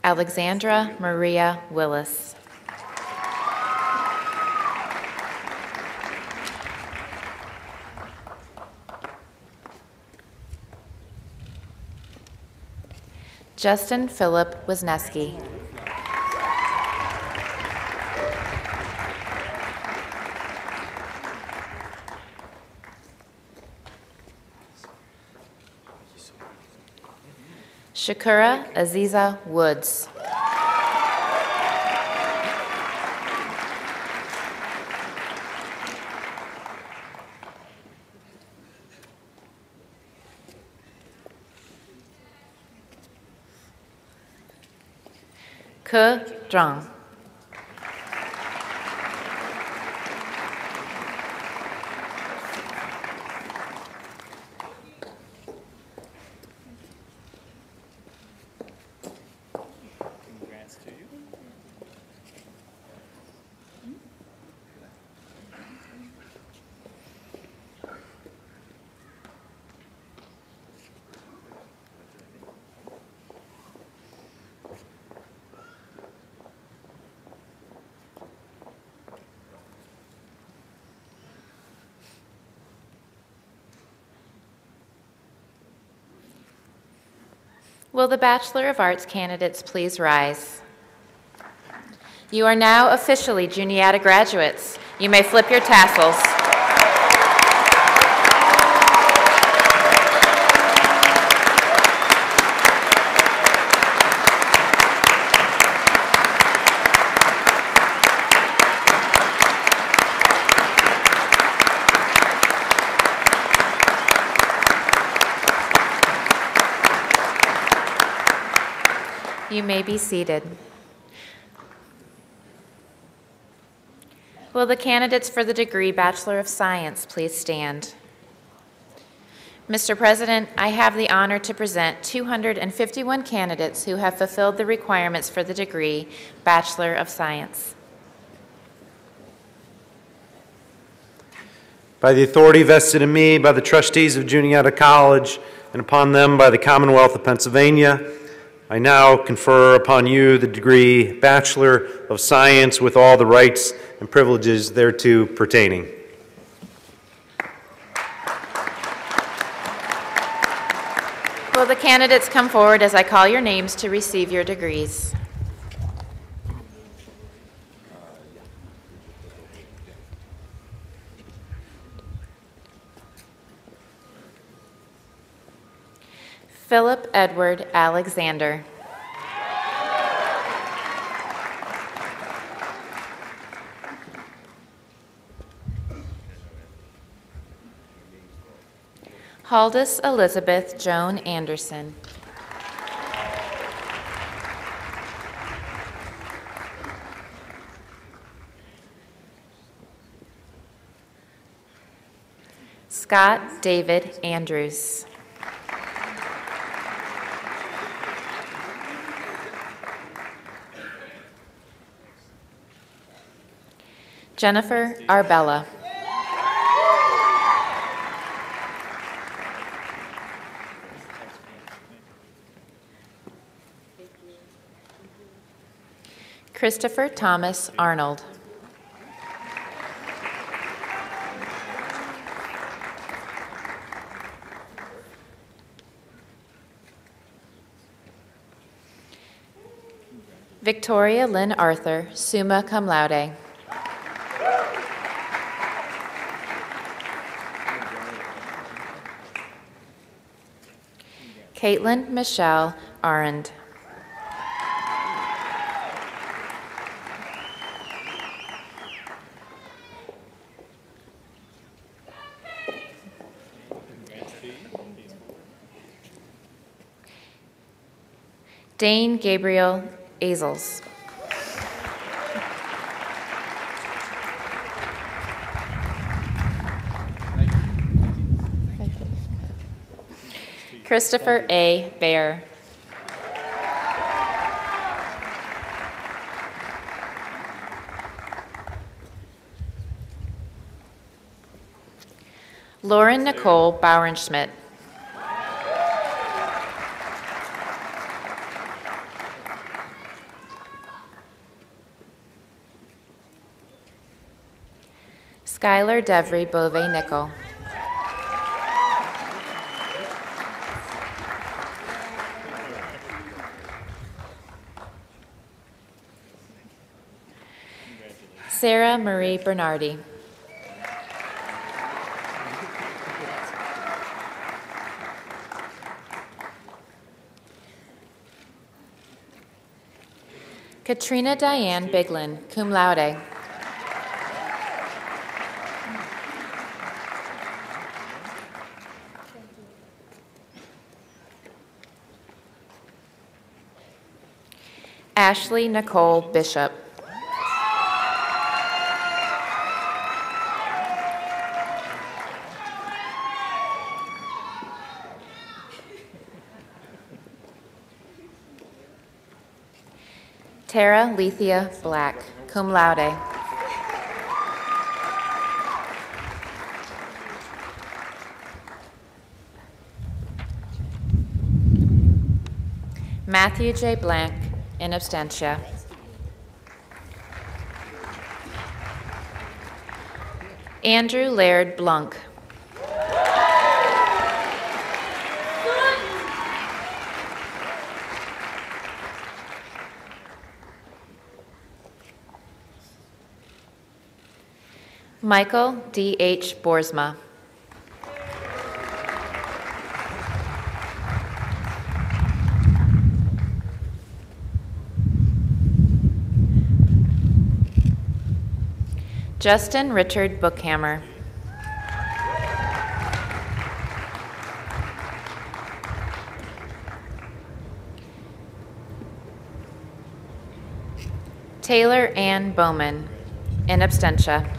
Alexandra Maria Willis. Justin Philip Wisniewski. Shakura Aziza Woods. Ke Zhang. Will the Bachelor of Arts candidates please rise? You are now officially Juniata graduates. You may flip your tassels. You may be seated. Will the candidates for the degree Bachelor of Science please stand? Mr. President, I have the honor to present 251 candidates who have fulfilled the requirements for the degree Bachelor of Science. By the authority vested in me by the trustees of Juniata College and upon them by the Commonwealth of Pennsylvania, I now confer upon you the degree Bachelor of Science with all the rights and privileges thereto pertaining. Will the candidates come forward as I call your names to receive your degrees? Philip Edward Alexander. Haldis Elizabeth Joan Anderson. Scott David Andrews. Jennifer Arbella. Christopher Thomas Arnold. Victoria Lynn Arthur, summa cum laude. Caitlin Michelle Arend. Dane Gabriel Azels. Christopher A. Baer. Lauren Nicole Bauernschmidt. Skylar Devry Bove Nickel. Sarah Marie Bernardi. Katrina Diane Biglin, cum laude. Ashley Nicole Bishop. Tara Lethea Black, cum laude. Matthew J. Blank, in absentia. Andrew Laird Blunk. Michael D.H. Boersma. Justin Richard Bookhammer. Taylor Ann Bowman, in absentia.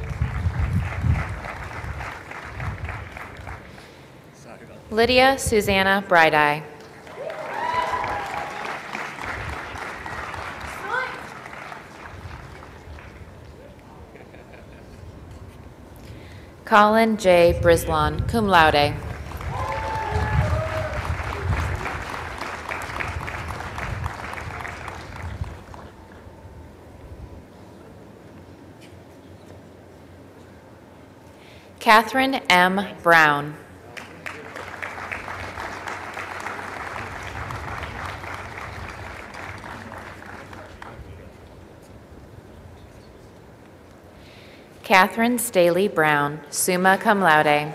Lydia Susanna Brighteye. Colin J. Brislon, cum laude. Catherine M. Brown. Catherine Staley Brown, summa cum laude.